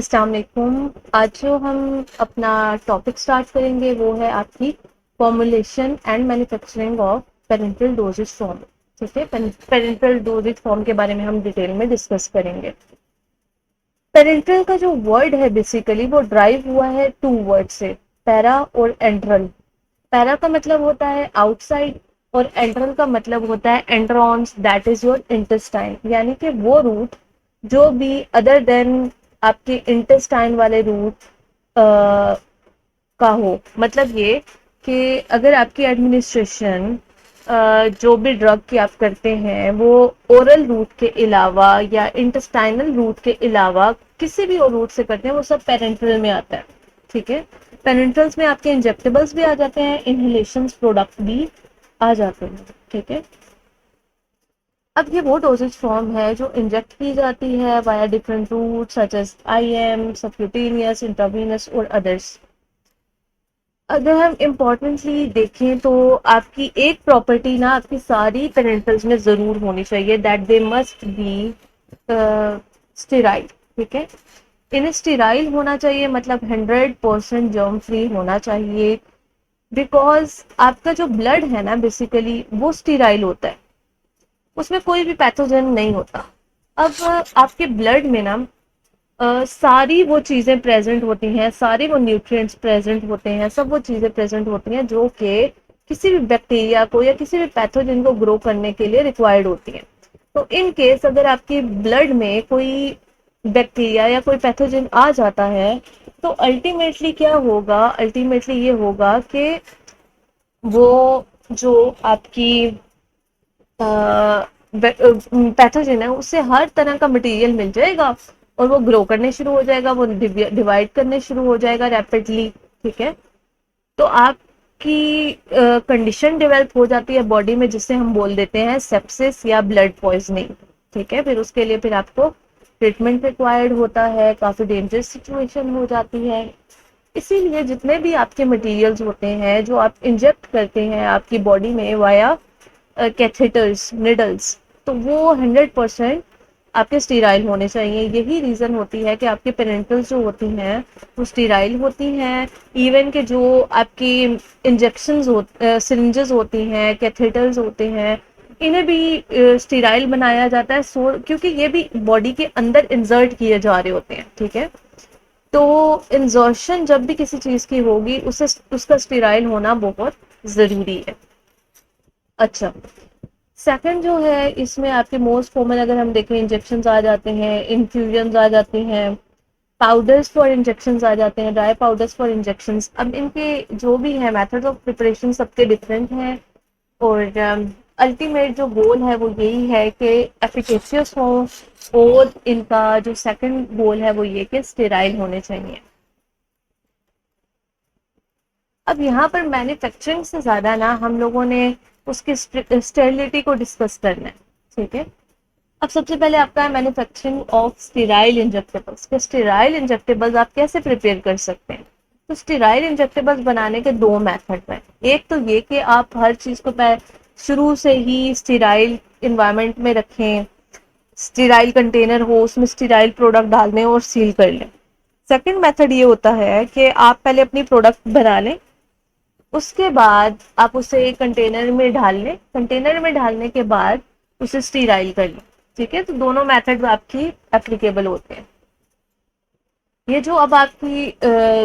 अस्सलाम वालेकुम। आज जो हम अपना टॉपिक स्टार्ट करेंगे वो है आपकी formulation and manufacturing of parental doses form. ठीक है, पेरेंटल डोजेज फॉर्म के बारे में हम डिटेल में डिस्कस करेंगे। पेरेंटल का जो वर्ड है बेसिकली वो ड्राइव हुआ है टू वर्ड से, पैरा और एंट्रल। पैरा का मतलब होता है आउटसाइड और एंट्रल का मतलब होता है एंट्रॉन्स, दैट इज योर इंटेस्टाइन, यानी कि वो रूट जो भी अदर देन आपके इंटेस्टाइन वाले रूट का हो। मतलब ये कि अगर आपकी एडमिनिस्ट्रेशन जो भी ड्रग की आप करते हैं वो ओरल रूट के अलावा या इंटेस्टाइनल रूट के अलावा किसी भी और रूट से करते हैं वो सब पेरेंटल में आता है। ठीक है, पेरेंटल्स में आपके इंजेक्टेबल्स भी आ जाते हैं, इनहेलेशंस प्रोडक्ट भी आ जाते हैं। ठीक है, अब ये वो डोजेज फॉर्म है जो इंजेक्ट की जाती है via different route such as IM, subcutaneous, intravenous और अदर्स। अगर हम इम्पोर्टेंटली देखें तो आपकी एक प्रॉपर्टी ना आपकी सारी पेरेंटल्स में जरूर होनी चाहिए, that they must be sterile. ठीक है, इन्हें स्टेराइल होना चाहिए, मतलब 100% जर्म फ्री होना चाहिए। बिकॉज आपका जो ब्लड है ना बेसिकली वो स्टेराइल होता है, उसमें कोई भी पैथोजन नहीं होता। अब आपके ब्लड में ना सारी वो चीजें प्रेजेंट होती हैं, सारे वो न्यूट्रिएंट्स प्रेजेंट होते हैं, सब वो चीजें प्रेजेंट होती हैं जो कि किसी भी बैक्टीरिया को या किसी भी पैथोजन को ग्रो करने के लिए रिक्वायर्ड होती हैं। तो इन केस अगर आपके ब्लड में कोई बैक्टीरिया या कोई पैथोजन आ जाता है तो अल्टीमेटली क्या होगा, अल्टीमेटली ये होगा कि वो जो आपकी पैथोजन है उससे हर तरह का मटेरियल मिल जाएगा और वो ग्रो करने शुरू हो जाएगा, वो डिवाइड करने शुरू हो जाएगा रैपिडली। ठीक है, तो आपकी कंडीशन डेवलप हो जाती है बॉडी में जिसे हम बोल देते हैं सेप्सिस या ब्लड पॉइजनिंग। ठीक है, फिर उसके लिए फिर आपको ट्रीटमेंट रिक्वायर्ड होता है, काफी डेंजरस सिचुएशन हो जाती है। इसीलिए जितने भी आपके मटेरियल्स होते हैं जो आप इंजेक्ट करते हैं आपकी बॉडी में वाया कैथेटर्स, निडल्स, तो वो 100% आपके स्टीराइल होने चाहिए। यही रीजन होती है कि आपके पेरेंटल्स जो होती हैं वो स्टीराइल होती हैं। इवन के जो आपकी इंजेक्शंस सिरिंजेस होती हैं, कैथेटर्स होते हैं, इन्हें भी स्टीराइल बनाया जाता है, सो क्योंकि ये भी बॉडी के अंदर इंसर्ट किए जा रहे होते हैं। ठीक है, तो इंजर्शन जब भी किसी चीज की होगी उसे उसका स्टीराइल होना बहुत जरूरी है। अच्छा, सेकंड जो है इसमें आपके मोस्ट कॉमन अगर हम देखें इंजेक्शंस आ जाते हैं, इन्फ्यूजन्स आ जाते हैं, पाउडर्स फॉर इंजेक्शंस आ जाते हैं, ड्राई पाउडर्स फॉर इंजेक्शंस। अब इनके जो भी है मेथड ऑफ प्रिपरेशन सबके डिफरेंट हैं और अल्टीमेट जो गोल है वो यही है कि एफिकेशियस हो, और इनका जो सेकंड गोल है वो ये कि स्टेराइल होने चाहिए। अब यहाँ पर मैन्युफैक्चरिंग से ज्यादा ना हम लोगों ने उसकी स्टेरिलिटी को डिस्कस करना है। ठीक है, अब सबसे पहले आपका है मैन्युफैक्चरिंग ऑफ स्टेराइल इंजेक्टेबल्स। के स्टेराइल इंजेक्टेबल्स आप कैसे प्रिपेयर कर सकते हैं? तो स्टेराइल इंजेक्टेबल्स बनाने के दो मेथड हैं। एक तो ये कि आप हर चीज को शुरू से ही स्टेराइल इन्वायरमेंट में रखें, स्टेराइल कंटेनर हो उसमें स्टेराइल प्रोडक्ट डाल दें और सील कर लें। सेकंड मेथड ये होता है कि आप पहले अपनी प्रोडक्ट बना लें, उसके बाद आप उसे कंटेनर में डाल लें, कंटेनर में डालने के बाद उसे स्टीराइल कर लें। ठीक है, तो दोनों मेथड आपकी एप्लीकेबल होते हैं। ये जो अब आपकी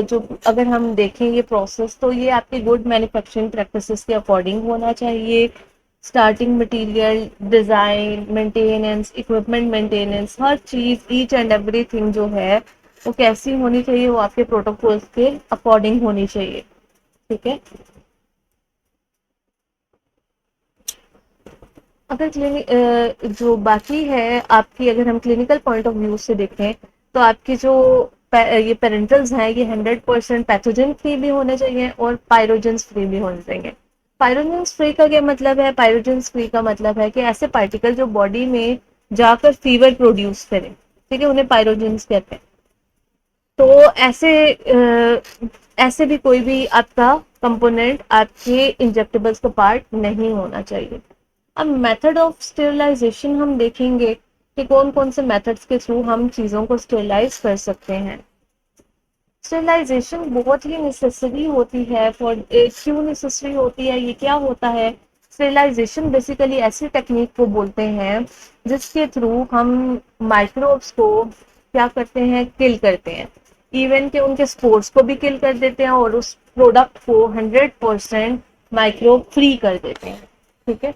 जो अगर हम देखें ये प्रोसेस, तो ये आपकी गुड मैन्युफैक्चरिंग प्रैक्टिसेस के अकॉर्डिंग होना चाहिए। Starting material, design, maintenance, equipment maintenance, हर चीज ईच एंड एवरीथिंग जो है वो कैसी होनी चाहिए, वो आपके प्रोटोकॉल्स के अकॉर्डिंग होनी चाहिए। ठीक है, अगर जो बाकी है आपकी, अगर हम क्लिनिकल पॉइंट ऑफ व्यू से देखें तो आपकी जो ये पेरेंटल्स हैं ये 100% पैथोजन फ्री भी होने चाहिए और पायरोजेंस फ्री भी होने चाहिए। पायरोजेंस फ्री का क्या मतलब है? पायरोजेंस फ्री का मतलब है कि ऐसे पार्टिकल जो बॉडी में जाकर फीवर प्रोड्यूस करें, ठीक है, उन्हें पायरोजेंस कहते हैं। तो ऐसे भी कोई भी आपका कंपोनेंट आपके इंजेक्टेबल्स का पार्ट नहीं होना चाहिए। अब मेथड ऑफ स्टेरिलाइजेशन हम देखेंगे कि कौन कौन से मेथड्स के थ्रू हम चीज़ों को स्टेरिलाइज कर सकते हैं। स्टेरिलाइजेशन बहुत ही नेसेसरी होती है फॉर, क्यों नेसेसरी होती है, ये क्या होता है। स्टेरिलाइजेशन बेसिकली ऐसी टेक्निक को बोलते हैं जिसके थ्रू हम माइक्रोब्स को क्या करते हैं, किल करते हैं। इवन के उनके स्पोर्स को भी किल कर देते हैं और उस प्रोडक्ट को 100% माइक्रोब फ्री कर देते हैं। ठीक है,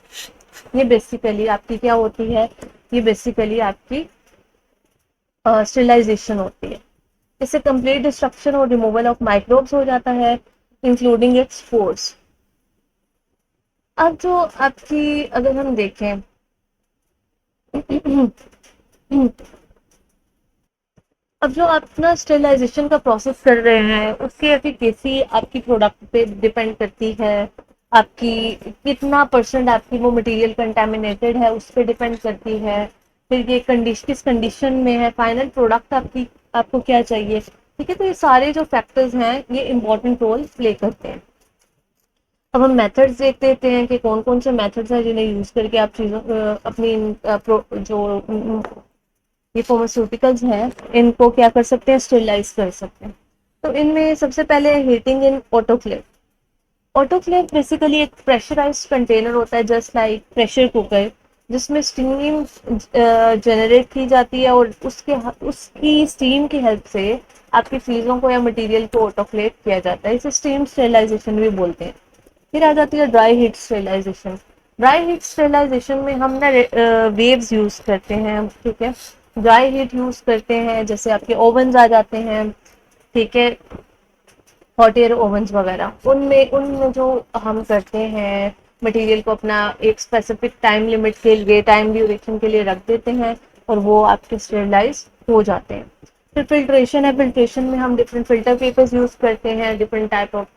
ये बेसिकली आपकी क्या होती है, ये बेसिकली आपकी स्टेरिलाइजेशन होती है। इससे कंप्लीट डिस्ट्रक्शन और रिमूवल ऑफ माइक्रोब्स हो जाता है, इंक्लूडिंग इट्स स्पोर्स। अब जो आपकी अगर हम देखें अब जो आप ना स्टेरिलाइजेशन का प्रोसेस कर रहे हैं उसकी एफिकेसी आपकी प्रोडक्ट पे डिपेंड करती है। आपकी कितना परसेंट आपकी वो मटेरियल कंटेमिनेटेड है उस पर डिपेंड करती है। फिर ये कंडीशन किस कंडीशन में है, फाइनल प्रोडक्ट आपकी आपको क्या चाहिए। ठीक है, तो ये सारे जो फैक्टर्स हैं ये इंपॉर्टेंट रोल प्ले करते हैं। अब हम मेथड्स देख लेते हैं कि कौन कौन से मेथड्स हैं जिन्हें यूज करके आप चीज़ों अपनी जो ये फार्मास्यूटिकल्स हैं इनको क्या कर सकते हैं, स्टेरिलाइज कर सकते हैं। तो इनमें सबसे पहले heating in autoclave. Autoclave basically एक प्रेशराइज्ड कंटेनर होता है जस्ट लाइक प्रेशर कुकर, जिसमें स्टीम जनरेट की जाती है और उसकी स्टीम की हेल्प से आपकी चीज़ों को या मटेरियल को ऑटोक्लेव किया जाता है। इसे स्टीम स्टेरिलाइजेशन भी बोलते हैं। फिर आ जाती है dry heat sterilisation. Dry heat sterilisation में हम ना वेव्स यूज करते हैं। ठीक है, ड्राई हीट यूज करते हैं, जैसे आपके ओवन्स आ जाते हैं। ठीक है, हॉट एयर ओवन्स वगैरह, उनमें उनमें जो हम करते हैं मटेरियल को अपना एक स्पेसिफिक टाइम लिमिट के लिए, टाइम ड्यूरेशन के लिए रख देते हैं और वो आपके स्टेरिलाइज हो जाते हैं। फिर फिल्ट्रेशन है। फिल्ट्रेशन में हम डिफरेंट फिल्टर पेपर्स यूज करते हैं, डिफरेंट टाइप ऑफ,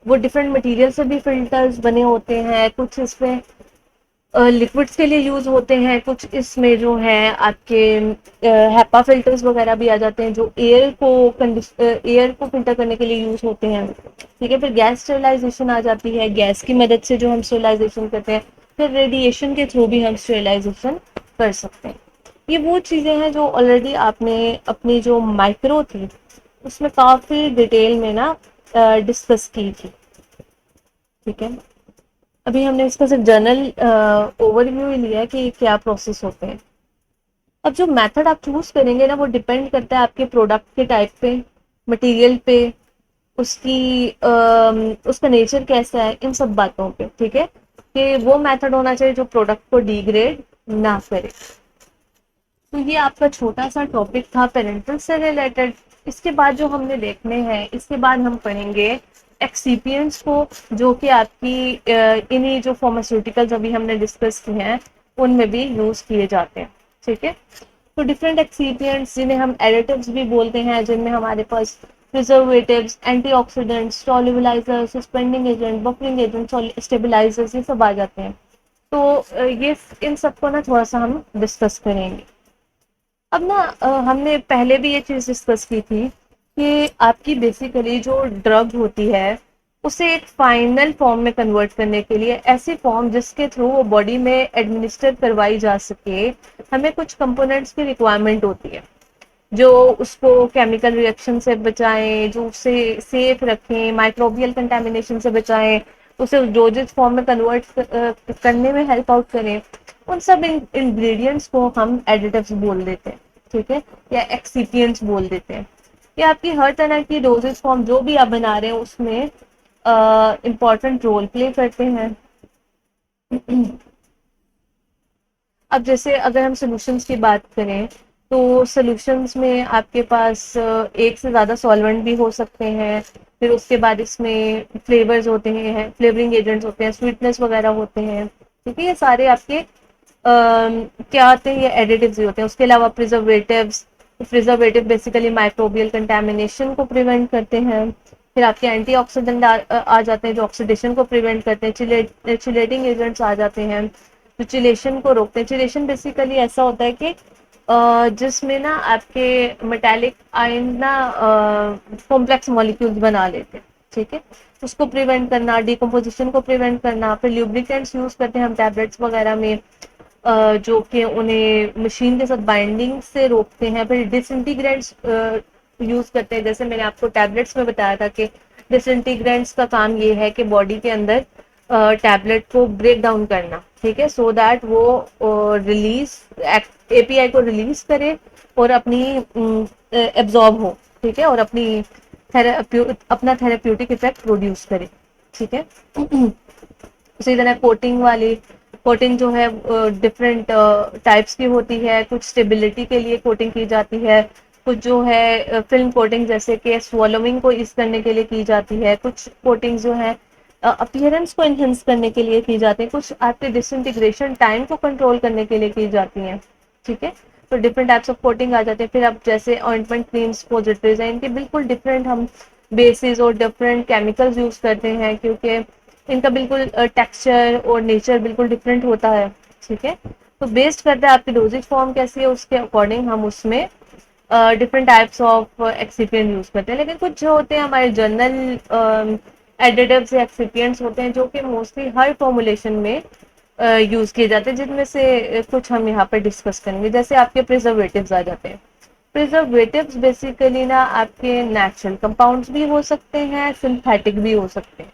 वो डिफरेंट मटेरियल से भी फिल्टर्स बने होते हैं। कुछ इसमें लिक्विड्स के लिए यूज होते हैं, कुछ इसमें जो है आपके हैपा फिल्टर्स वगैरह भी आ जाते हैं जो एयर को फिल्टर करने के लिए यूज होते हैं। ठीक है, फिर गैस स्टेरिलाइजेशन आ जाती है, गैस की मदद से जो हम स्टेरिलाइजेशन करते हैं। फिर रेडिएशन के थ्रू भी हम स्टेरिलाइजेशन कर सकते हैं। ये वो चीज़ें हैं जो ऑलरेडी आपने अपनी जो माइक्रो थी उसमें काफ़ी डिटेल में ना डिस्कस की थी। ठीक है, अभी हमने इसका सिर्फ जनरल ओवरव्यू ही लिया है कि क्या प्रोसेस होते हैं। अब जो मेथड आप चूज करेंगे ना वो डिपेंड करता है आपके प्रोडक्ट के टाइप पे, मटेरियल पे, उसका नेचर कैसा है, इन सब बातों पे। ठीक है, कि वो मेथड होना चाहिए जो प्रोडक्ट को डिग्रेड ना करे। तो ये आपका छोटा सा टॉपिक था पेरेंटल से रिलेटेड। इसके बाद जो हमने देखने हैं, इसके बाद हम पढ़ेंगे एक्सीपियंट्स को, जो कि आपकी इन्हीं जो फार्मास्यूटिकल्स अभी हमने डिस्कस किए हैं उनमें भी यूज किए जाते हैं। ठीक है, तो डिफरेंट एक्सीपियंट्स जिन्हें हम एडिटिव्स भी बोलते हैं, जिनमें हमारे पास preservatives, antioxidants, solubilizers, suspending agent, buffering agent, stabilizers, ये सब आ जाते हैं। तो ये इन सबको ना थोड़ा सा हम डिस्कस करेंगे। अब ना हमने पहले भी ये चीज डिस्कस की थी कि आपकी बेसिकली जो ड्रग होती है उसे एक फाइनल फॉर्म में कन्वर्ट करने के लिए, ऐसी फॉर्म जिसके थ्रू वो बॉडी में एडमिनिस्टर करवाई जा सके, हमें कुछ कंपोनेंट्स की रिक्वायरमेंट होती है जो उसको केमिकल रिएक्शन से बचाएं, जो उसे सेफ रखें, माइक्रोबियल कंटेमिनेशन से बचाएं, उसे डोजेज फॉर्म में कन्वर्ट करने में हेल्प आउट करें। उन सब इंग्रेडिएंट्स को हम एडिटिव्स बोल देते हैं। ठीक है, या एक्सिपिएंट्स बोल देते हैं। ये आपकी हर तरह की डोजेज फॉर्म जो भी आप बना रहे हैं उसमें इम्पॉर्टेंट रोल प्ले करते हैं। अब जैसे अगर हम सॉल्यूशंस की बात करें तो सॉल्यूशंस में आपके पास एक से ज़्यादा सॉल्वेंट भी हो सकते हैं। फिर उसके बाद इसमें फ्लेवर्स होते हैं, फ्लेवरिंग एजेंट्स होते हैं, स्वीटनेस वगैरह होते हैं। ठीक है, ये सारे आपके क्या आते हैं, ये एडिटिव्स भी होते हैं। उसके अलावा preservatives, preservative basically microbial contamination को प्रिवेंट करते हैं। फिर आपके एंटीऑक्सीडेंट आ जाते हैं जो ऑक्सीडेशन को प्रिवेंट करते हैं। चिलेटिंग एजेंट्स आ जाते हैं जो चिलेशन को रोकते हैं। चिलेशन बेसिकली ऐसा होता है कि जिसमें ना आपके मेटालिक आयन ना कॉम्प्लेक्स मॉलिक्यूल्स बना लेते हैं। ठीक है, उसको प्रिवेंट करना, डिकम्पोजिशन को प्रिवेंट करना। फिर ल्यूब्रिकेंट्स यूज करते हैं हम टैबलेट्स वगैरह में, जो कि उन्हें मशीन के साथ बाइंडिंग से रोकते हैं। फिर डिसइंटीग्रेंट्स यूज करते हैं, जैसे मैंने आपको टैबलेट्स में बताया था कि डिसइंटीग्रेंट्स का काम ये है कि बॉडी के अंदर टैबलेट को ब्रेक डाउन करना, ठीक है, सो दैट वो रिलीज एपीआई को रिलीज करे और अपनी एब्जॉर्ब हो, ठीक है, और अपना थेरेप्यूटिक इफेक्ट प्रोड्यूस करे, ठीक है। उसी तरह कोटिंग जो है डिफरेंट टाइप्स की होती है। कुछ स्टेबिलिटी के लिए कोटिंग की जाती है, कुछ जो है फिल्म कोटिंग जैसे कि स्वॉलोइंग को ईज करने के लिए की जाती है, कुछ कोटिंग जो है अपीयरेंस को इनहेंस करने के लिए की जाती है, कुछ आपके डिसइंटीग्रेशन टाइम को कंट्रोल करने के लिए की जाती हैं, ठीक है। तो डिफरेंट टाइप्स ऑफ कोटिंग आ जाते हैं। फिर अब जैसे ऑइंटमेंट, क्रीम्स, पॉजिटिव्स हैं, इनके बिल्कुल डिफरेंट हम बेसिस और डिफरेंट केमिकल्स यूज करते हैं, क्योंकि इनका बिल्कुल टेक्सचर और नेचर बिल्कुल डिफरेंट होता है, ठीक है। तो बेस्ड करता है आपकी डोजेज फॉर्म कैसी है, उसके अकॉर्डिंग हम उसमें different types of excipient use करते हैं। लेकिन कुछ जो होते हैं हमारे जनरल एडिटिव्स या एक्सिपिएंट्स होते हैं जो कि मोस्टली हर फॉर्मुलेशन में यूज किए जाते हैं, जिनमें से कुछ हम यहाँ पर डिस्कस करेंगे। जैसे आपके प्रिजर्वेटिव्स आ जाते हैं। प्रिजर्वेटिव्स बेसिकली ना आपके नेचुरल कंपाउंड्स भी हो सकते हैं, सिंथेटिक भी हो सकते हैं।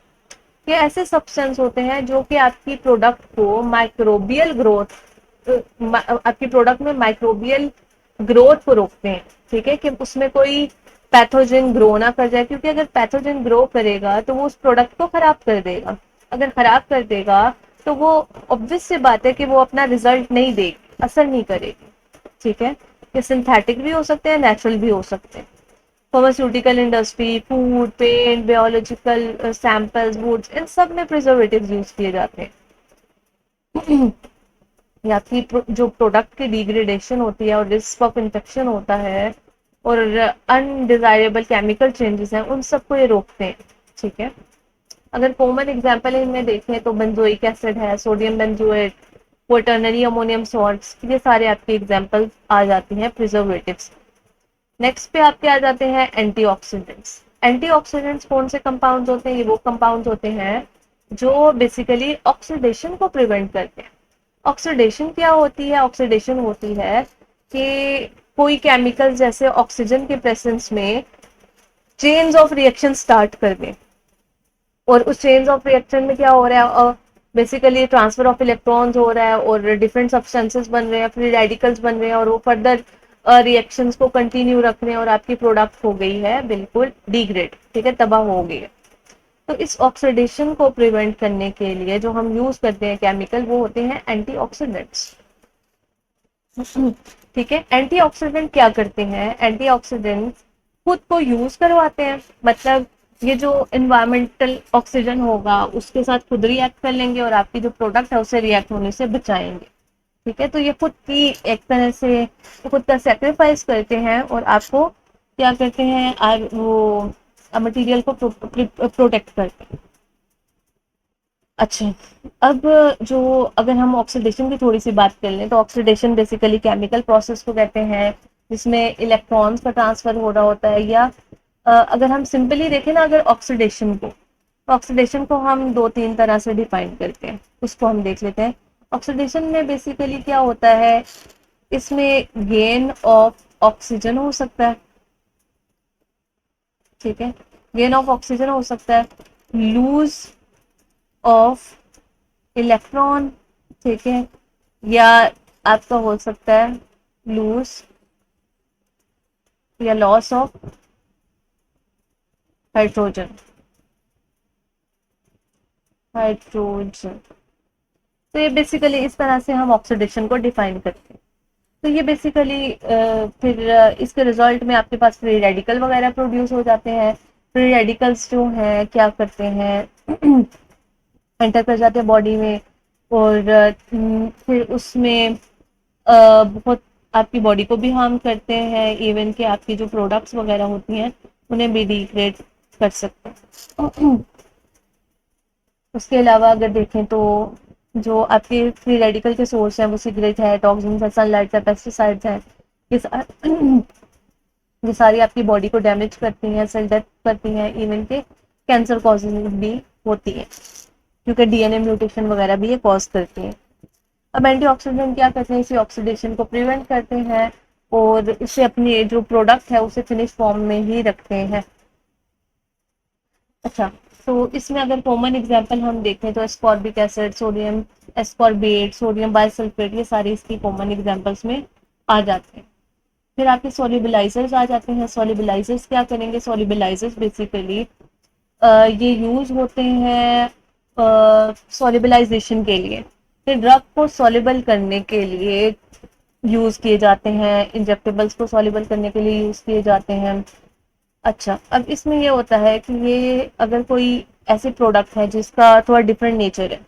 ये ऐसे सब्सटेंस होते हैं जो कि आपकी प्रोडक्ट को माइक्रोबियल ग्रोथ, आपकी प्रोडक्ट में माइक्रोबियल ग्रोथ को रोकते हैं, ठीक है, कि उसमें कोई पैथोजन ग्रो ना कर जाए, क्योंकि अगर पैथोजन ग्रो करेगा तो वो उस प्रोडक्ट को खराब कर देगा। अगर खराब कर देगा तो वो ऑब्वियस सी बात है कि वो अपना रिजल्ट नहीं देगी, असर नहीं करेगी, ठीक है। ये सिंथेटिक भी हो सकते हैं, नेचुरल भी हो सकते हैं। Pharmaceutical industry, food, paint, biological samples, woods, इन सब में प्रिजर्वेटिव्स यूज किए जाते हैं। या आपकी जो प्रोडक्ट की डिग्रेडेशन होती है और रिस्क ऑफ इन्फेक्शन होता है और अनडिजायरेबल केमिकल चेंजेस हैं, उन सबको ये रोकते हैं, ठीक है। अगर कॉमन एग्जांपल इनमें देखें तो बेंजोइक एसिड है, sodium benzoate, quaternary ammonium salts, ये सारे आपके एग्जांपल्स आ जाती हैं प्रिजर्वेटिव्स। नेक्स्ट पे आपके आ जाते हैं एंटीऑक्सीडेंट्स। एंटीऑक्सीडेंट्स कौन से कंपाउंड्स होते हैं? ये वो कंपाउंड्स होते हैं जो बेसिकली ऑक्सीडेशन को प्रिवेंट करते हैं। ऑक्सीडेशन क्या होती है? ऑक्सीडेशन होती है कि कोई केमिकल जैसे ऑक्सीजन के प्रेजेंस में चेन्स ऑफ रिएक्शन स्टार्ट कर दें, और उस चेन्स ऑफ रिएक्शन में क्या हो रहा है, बेसिकली ट्रांसफर ऑफ इलेक्ट्रॉन्स हो रहा है और डिफरेंट सब्सटेंसेस बन रहे हैं, फ्री रेडिकल्स बन रहे हैं, और वो फर्दर रिएक्शंस को कंटिन्यू रख रहे हैं और आपकी प्रोडक्ट हो गई है बिल्कुल डिग्रेड, ठीक है, तबाह हो गई है। तो इस ऑक्सीडेशन को प्रिवेंट करने के लिए जो हम यूज करते हैं केमिकल, वो होते हैं एंटीऑक्सीडेंट्स, ठीक है। एंटीऑक्सीडेंट क्या करते हैं? एंटीऑक्सीडेंट्स खुद को यूज करवाते हैं, मतलब ये जो इन्वायरमेंटल ऑक्सीजन होगा उसके साथ खुद रिएक्ट कर लेंगे और आपकी जो प्रोडक्ट है उसे रिएक्ट होने से बचाएंगे, ठीक है। तो ये खुद की एक तरह से खुद का सेक्रीफाइस करते हैं और आपको क्या करते हैं, वो मटेरियल को प्रोटेक्ट करते हैं। अच्छा, अब जो अगर हम ऑक्सीडेशन की थोड़ी सी बात कर लें, तो ऑक्सीडेशन बेसिकली केमिकल प्रोसेस को कहते हैं जिसमें इलेक्ट्रॉन्स का ट्रांसफर हो रहा होता है। या अगर हम सिंपली देखें ना, अगर ऑक्सीडेशन को, तो ऑक्सीडेशन को हम दो तीन तरह से डिफाइन करते हैं, उसको हम देख लेते हैं। ऑक्सीडेशन में बेसिकली क्या होता है, इसमें गेन ऑफ ऑक्सीजन हो सकता है, ठीक है, गेन ऑफ ऑक्सीजन हो सकता है, लूज ऑफ इलेक्ट्रॉन, ठीक है, या आपका हो सकता है लूज या लॉस ऑफ हाइड्रोजन। तो ये बेसिकली इस तरह से हम ऑक्सीडेशन को डिफाइन करते हैं। तो ये बेसिकली फिर इसके रिजल्ट में आपके पास फ्री रेडिकल वगैरह प्रोड्यूस हो जाते हैं। फ्री रेडिकल्स जो हैं क्या करते हैं, एंटर कर जाते हैं बॉडी में, और फिर उसमें बहुत आपकी बॉडी को भी हार्म करते हैं, इवन कि आपकी जो प्रोडक्ट्स वगैरह होती हैं उन्हें भी डिग्रेड कर सकते हैं। उसके अलावा अगर देखें तो जो आपके फ्री रेडिकल के सोर्स हैं वो सिगरेट है, टॉक्सिन्स है, सनलाइट है, पेस्टिसाइड्स हैं, ये ये सारी आपकी बॉडी को डैमेज करती हैं, सेल डेथ करती हैं, इवन के कैंसर कॉजेज भी होती है, क्योंकि डीएनए म्यूटेशन वगैरह भी ये कॉज करती हैं। अब एंटीऑक्सीडेंट क्या करते हैं, इसी ऑक्सीडेशन को प्रिवेंट करते हैं और इसे अपनी जो प्रोडक्ट है उसे फिनिश फॉर्म में ही रखते हैं। अच्छा, तो इसमें अगर कॉमन एग्जांपल हम देखें तो ascorbic acid, sodium ascorbate, sodium bisulphate, ये सारी इसकी कॉमन एग्जांपल्स में आ जाते हैं। फिर आपके सॉल्युबलाइजर्स आ जाते हैं। सॉल्युबलाइजर्स क्या करेंगे, सॉल्युबलाइजर्स बेसिकली ये यूज होते हैं सॉल्युबलाइजेशन के लिए, फिर ड्रग को सॉल्युबल करने के लिए यूज किए जाते हैं, इंजेक्टेबल्स को सॉल्युबल करने के लिए यूज किए जाते हैं। अच्छा, अब इसमें ये होता है कि ये अगर कोई ऐसी प्रोडक्ट है जिसका थोड़ा डिफरेंट नेचर है,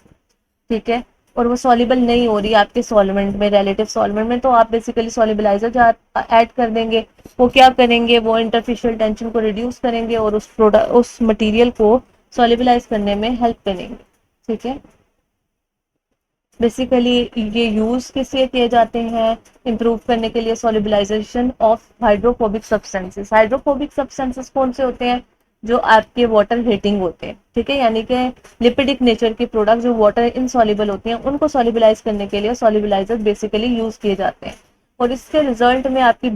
ठीक है, और वो सॉल्युबल नहीं हो रही आपके सॉल्वेंट में, रिलेटिव सॉल्वेंट में, तो आप बेसिकली सॉल्युबलाइजर ऐड कर देंगे। वो क्या करेंगे, वो इंटरफेशियल टेंशन को रिड्यूस करेंगे और उस प्रोडक्ट उस मटेरियल को सॉल्युबलाइज करने में हेल्प करेंगे। ठीक है, बेसिकली ये यूज किस लिए किए जाते हैं, इंप्रूव करने के लिए solubilization of hydrophobic substances. Hydrophobic substances कौन से होते हैं, जो आपके वाटर हीटिंग होते हैं, ठीक है, यानी कि लिपिडिक नेचर के प्रोडक्ट जो वाटर इनसॉल्युबल होती हैं उनको सॉल्युबलाइज करने के लिए सॉल्युबलाइजर बेसिकली यूज किए जाते हैं। और इसके रिजल्ट में आपकी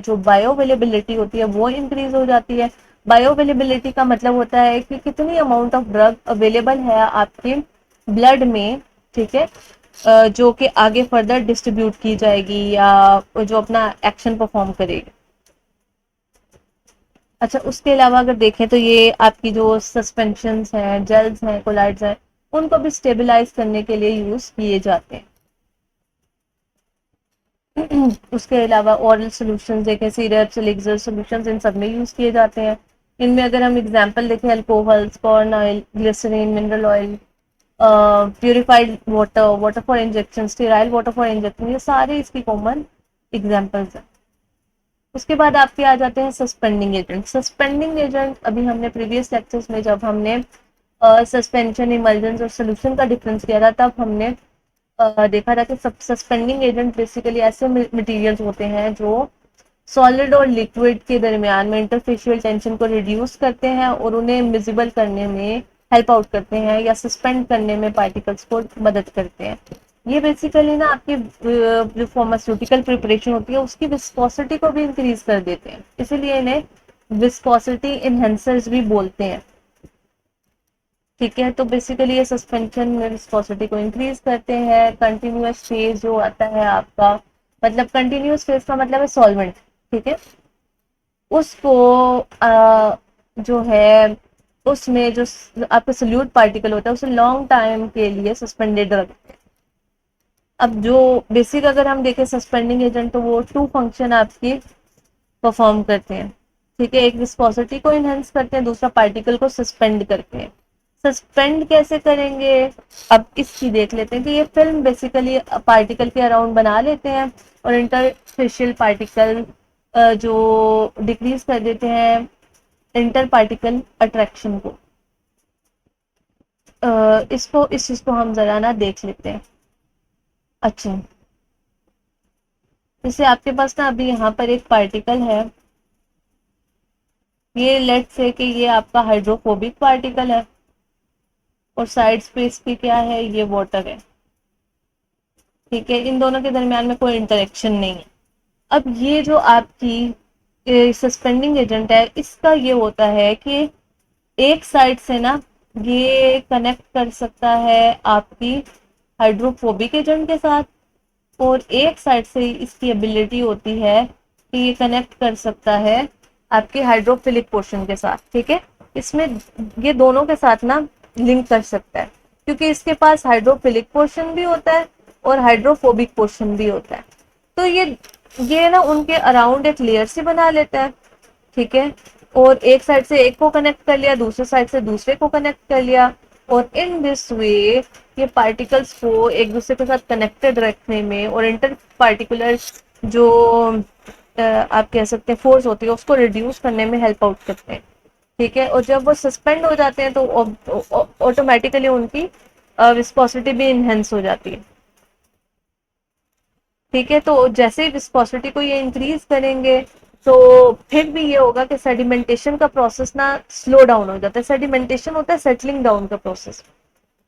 जो बायो अवेलेबिलिटी होती है वो इंक्रीज हो जाती है। बायो अवेलेबिलिटी का मतलब होता है कि कितनी अमाउंट ऑफ ड्रग अवेलेबल है आपके ब्लड में, ठीक है, जो कि आगे फर्दर डिस्ट्रीब्यूट की जाएगी या जो अपना एक्शन परफॉर्म करेगी। अच्छा, उसके अलावा अगर देखें तो ये आपकी जो सस्पेंशंस हैं, जेल्स हैं, कोलाइड्स हैं, उनको भी स्टेबलाइज करने के लिए यूज किए जाते हैं। उसके अलावा ऑरल सॉल्यूशंस देखें, सिरप्स, एलिक्सर सॉल्यूशंस, इन सब में यूज किए जाते हैं। इनमें अगर हम एग्जांपल देखें, alcohols, corn oil, glycerin, mineral oil, purified water, water for injection, sterile water for injection, ये सारे इसकी कॉमन एग्जांपल्स हैं। उसके बाद आपके आ जाते हैं सस्पेंडिंग एजेंट। सस्पेंडिंग एजेंट अभी हमने प्रीवियस लेक्चर्स में जब हमने सस्पेंशन, इमल्जन और सोल्यूशन का डिफरेंस किया था, तब हमने देखा था कि सस्पेंडिंग एजेंट बेसिकली ऐसे मटेरियल्स होते हैं जो सॉलिड और लिक्विड के दरमियान में इंटरफेशियल टेंशन को रिड्यूस करते हैं और उन्हें मिजिबल करने में हेल्प आउट करते हैं या सस्पेंड करने में पार्टिकल्स को मदद करते हैं। ये बेसिकली ना आपकी जो फार्मास्यूटिकल प्रिपरेशन होती है उसकी विस्कोसिटी को भी इंक्रीज कर देते हैं, इसीलिए इन्हें विस्कोसिटी इनहेंसर्स भी बोलते हैं। ठीक है, तो बेसिकली ये सस्पेंशन में विस्कोसिटी को इंक्रीज करते हैं। कंटिन्यूअस फेज जो आता है आपका, मतलब कंटिन्यूअस फेज का मतलब है सॉल्वेंट, ठीक है, उसको जो है उसमें जो आपका सोल्यूट पार्टिकल होता है उसे लॉन्ग टाइम के लिए सस्पेंडेड रखते हैं। अब जो बेसिक अगर हम देखें सस्पेंडिंग एजेंट, तो वो टू फंक्शन आपकी परफॉर्म करते हैं। ठीक है, एक विस्कोसिटी को इनहेंस करते हैं, दूसरा पार्टिकल को सस्पेंड करते हैं। सस्पेंड कैसे करेंगे, अब इसकी देख लेते हैं कि ये फिल्म बेसिकली पार्टिकल के अराउंड बना लेते हैं और इंटरफेशियल पार्टिकल जो डिक्रीज कर देते हैं इंटर पार्टिकल अट्रैक्शन को। इस चीज को हम जरा ना देख लेते हैं। अच्छा, जैसे आपके पास ना अभी यहाँ पर एक पार्टिकल है, ये लेट से कि ये आपका हाइड्रोफोबिक पार्टिकल है और साइड स्पेस की क्या है, ये वाटर है। ठीक है, इन दोनों के दरमियान में कोई इंटरेक्शन नहीं है। अब ये जो आपकी सस्पेंडिंग एजेंट है, इसका ये होता है कि एक साइड से ना ये कनेक्ट कर सकता है आपकी हाइड्रोफोबिक एजेंट के साथ, और एक साइड से इसकी एबिलिटी होती है कि ये कनेक्ट कर सकता है आपके हाइड्रोफिलिक पोर्शन के साथ। ठीक है, इसमें ये दोनों के साथ ना लिंक कर सकता है, क्योंकि इसके पास हाइड्रोफिलिक पोर्शन भी होता है और हाइड्रोफोबिक पोर्शन भी होता है। तो ये ना उनके अराउंड एक लेयर से बना लेता है। ठीक है, और एक साइड से एक को कनेक्ट कर लिया, दूसरे साइड से दूसरे को कनेक्ट कर लिया, और इन दिस वे ये पार्टिकल्स को एक दूसरे के साथ कनेक्टेड रखने में और इंटर पार्टिकुलर जो आप कह सकते हैं फोर्स होती है उसको रिड्यूस करने में हेल्प आउट करते हैं। ठीक है, और जब वो सस्पेंड हो जाते हैं तो ऑटोमेटिकली उनकी विस्कोसिटी भी इनहेंस हो जाती है। ठीक है, तो जैसे ही विस्कोसिटी को ये इंक्रीज करेंगे तो फिर भी ये होगा कि सेडिमेंटेशन का प्रोसेस ना स्लो डाउन हो जाता है। सेडिमेंटेशन होता है सेटलिंग डाउन का प्रोसेस।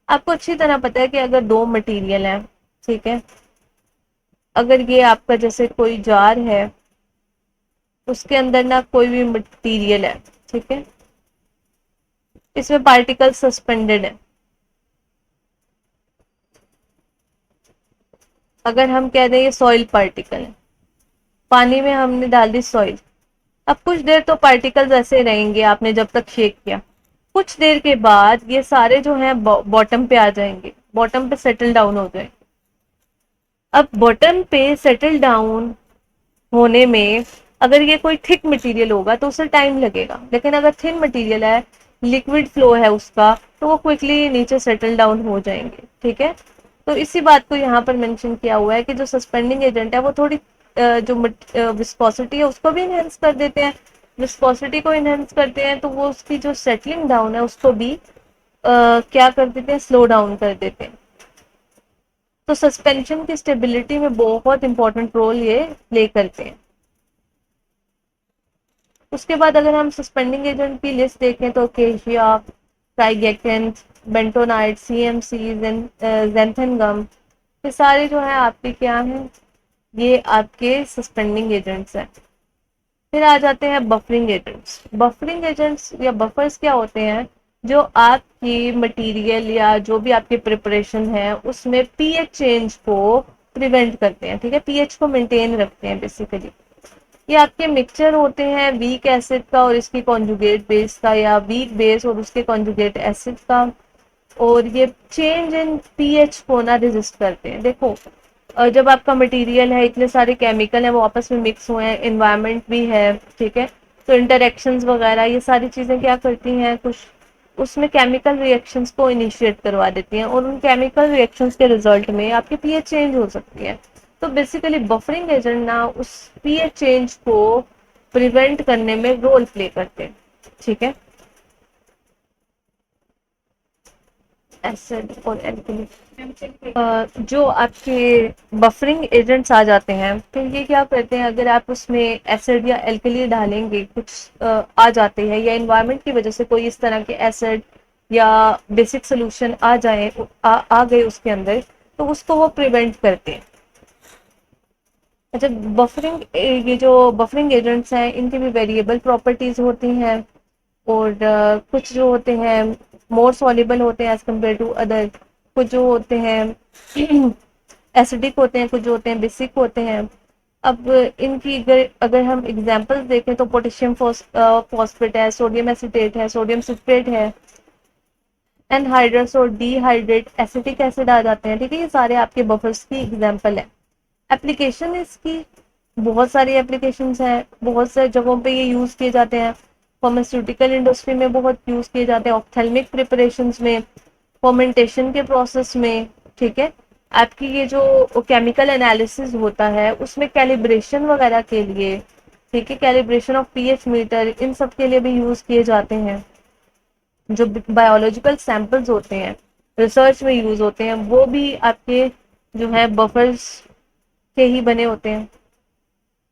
आपको अच्छी तरह पता है कि अगर दो मटेरियल हैं, ठीक है। अगर ये आपका जैसे कोई जार है, उसके अंदर ना कोई भी मटेरियल है, ठीक है, इसमें पार्टिकल सस्पेंडेड है। अगर हम कह दें ये सॉइल पार्टिकल है, पानी में हमने डाल दी सॉइल, अब कुछ देर तो पार्टिकल्स ऐसे रहेंगे, आपने जब तक शेक किया, कुछ देर के बाद ये सारे जो हैं बॉटम पे आ जाएंगे, बॉटम पे सेटल डाउन हो जाएंगे। अब बॉटम पे सेटल डाउन होने में अगर ये कोई थिक मटेरियल होगा तो उसे टाइम लगेगा, लेकिन अगर थिन मटेरियल है, लिक्विड फ्लो है उसका, तो वो क्विकली नीचे सेटल डाउन हो जाएंगे। ठीक है, तो इसी बात को यहाँ पर मेंशन किया हुआ है कि जो सस्पेंडिंग एजेंट है वो थोड़ी जो विस्कोसिटी है उसको भी इनहेंस कर देते हैं। विस्कोसिटी को इनहेंस करते हैं तो वो उसकी जो सेटलिंग डाउन है उसको भी क्या कर देते हैं, स्लो डाउन कर देते हैं। तो सस्पेंशन की स्टेबिलिटी में बहुत इंपॉर्टेंट रोल ये प्ले करते हैं। उसके बाद अगर हम सस्पेंडिंग एजेंट की लिस्ट देखें तो केशिया, ट्राइगेकेंस, बेंटोनाइट, सीएमसी, ज़ैंथन गम, ये सारे जो है आपके क्या हैं, ये आपके सस्पेंडिंग एजेंट्स हैं। फिर आ जाते हैं बफरिंग एजेंट्स। बफरिंग एजेंट्स या बफर्स क्या होते हैं, जो आपकी मटेरियल या जो भी आपकी प्रिपरेशन है उसमें पीएच चेंज को प्रिवेंट करते हैं। ठीक है, पीएच को मेंटेन रखते हैं बेसिकली। ये आपके मिक्सचर होते हैं वीक एसिड का और इसकी कॉन्जुगेट बेस का, या वीक बेस और उसके कॉन्जुगेट एसिड का, और ये चेंज इन पीएच को ना रेजिस्ट करते हैं। देखो, जब आपका मटेरियल है, इतने सारे केमिकल हैं वो आपस में मिक्स हुए हैं, एनवायरनमेंट भी है, ठीक है, तो इंटरेक्शंस वगैरह ये सारी चीजें क्या करती हैं, कुछ उसमें केमिकल रिएक्शंस को इनिशिएट करवा देती हैं, और उन केमिकल रिएक्शंस के रिजल्ट में आपकी पीएच चेंज हो सकती है। तो बेसिकली बफरिंग एजेंट ना उस पीएच चेंज को प्रिवेंट करने में रोल प्ले करते हैं। ठीक है, एसिड और एल्कली, जो आपके बफरिंग एजेंट्स आ जाते हैं, तो ये क्या करते हैं, अगर आप उसमें एसिड या एल्कली डालेंगे, कुछ आ जाते हैं या इन्वायरमेंट की वजह से कोई इस तरह के एसिड या बेसिक सोल्यूशन आ जाए, आ गए उसके अंदर, तो उसको वो प्रिवेंट करते हैं। अच्छा, बफरिंग, ये जो बफरिंग एजेंट्स हैं इनकी भी वेरिएबल प्रॉपर्टीज होती हैं, और कुछ जो होते हैं मोर सॉल्युबल होते हैं एज कम्पेयर टू अदर, कुछ जो होते हैं एसिडिक होते हैं, कुछ जो होते हैं बेसिक होते हैं। अब इनकी अगर हम एग्जांपल्स देखें तो पोटेशियम फॉस्फेट है, सोडियम एसिटेट है, सोडियम सिट्रेट है, एनहाइड्रस और डीहाइड्रेट एसिटिक एसिड आ जाते हैं। ठीक है, ये सारे आपके बफर्स की एग्जांपल है। एप्लीकेशन इसकी बहुत सारी एप्लीकेशंस हैं, बहुत सारी जगहों पे ये यूज किए जाते हैं। फार्मास्यूटिकल इंडस्ट्री में बहुत यूज किए जाते हैं, ऑप्थेल्मिक प्रिपरेशंस में, फर्मेंटेशन के प्रोसेस में। ठीक है, आपकी ये जो केमिकल एनालिसिस होता है उसमें कैलिब्रेशन वगैरह के लिए, ठीक है, कैलिब्रेशन ऑफ पीएच मीटर, इन सब के लिए भी यूज किए जाते हैं। जो बायोलॉजिकल सैंपल्स होते हैं रिसर्च में यूज होते हैं, वो भी आपके जो है बफर्स के ही बने होते हैं।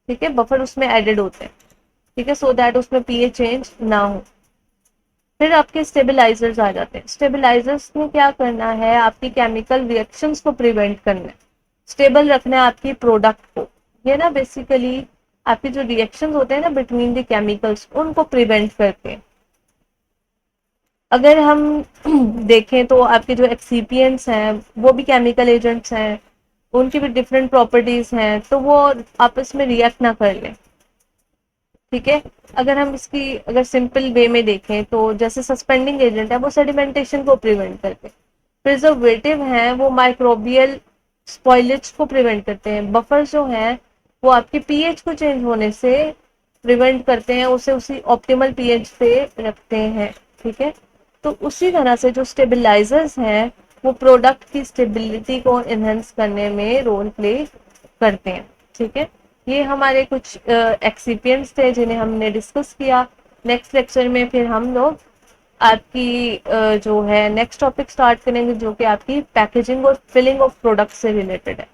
ठीक है, बफर उसमें एडेड होते हैं, ठीक है, सो दैट उसमें पीएच चेंज ना हो। फिर आपके स्टेबलाइजर्स आ जाते हैं। स्टेबलाइजर्स में क्या करना है, आपकी केमिकल रिएक्शंस को प्रिवेंट करना है, स्टेबल रखना है आपकी प्रोडक्ट को। ये ना बेसिकली आपके जो रिएक्शंस होते हैं ना बिटवीन द केमिकल्स, उनको प्रिवेंट करते हैं। अगर हम देखें तो आपके जो एक्सीपियंट्स हैं वो भी केमिकल एजेंट्स हैं, उनकी भी डिफरेंट प्रॉपर्टीज हैं, तो वो आपस में रिएक्ट ना कर लें। ठीक है, अगर हम इसकी अगर सिंपल वे में देखें तो जैसे सस्पेंडिंग एजेंट है वो सेडिमेंटेशन को प्रिवेंट करते हैं, प्रिजर्वेटिव हैं वो माइक्रोबियल स्पॉइलेज को प्रिवेंट करते हैं, बफर जो हैं वो आपके पीएच को चेंज होने से प्रिवेंट करते हैं, उसे उसी ऑप्टिमल पीएच पे रखते हैं। ठीक है, तो उसी तरह से जो स्टेबलाइजर्स हैं वो प्रोडक्ट की स्टेबिलिटी को एनहेंस करने में रोल प्ले करते हैं। ठीक है, ये हमारे कुछ एक्सिपिएंट्स थे जिन्हें हमने डिस्कस किया। नेक्स्ट लेक्चर में फिर हम लोग आपकी जो है नेक्स्ट टॉपिक स्टार्ट करेंगे, जो कि आपकी पैकेजिंग और फिलिंग ऑफ प्रोडक्ट से रिलेटेड है।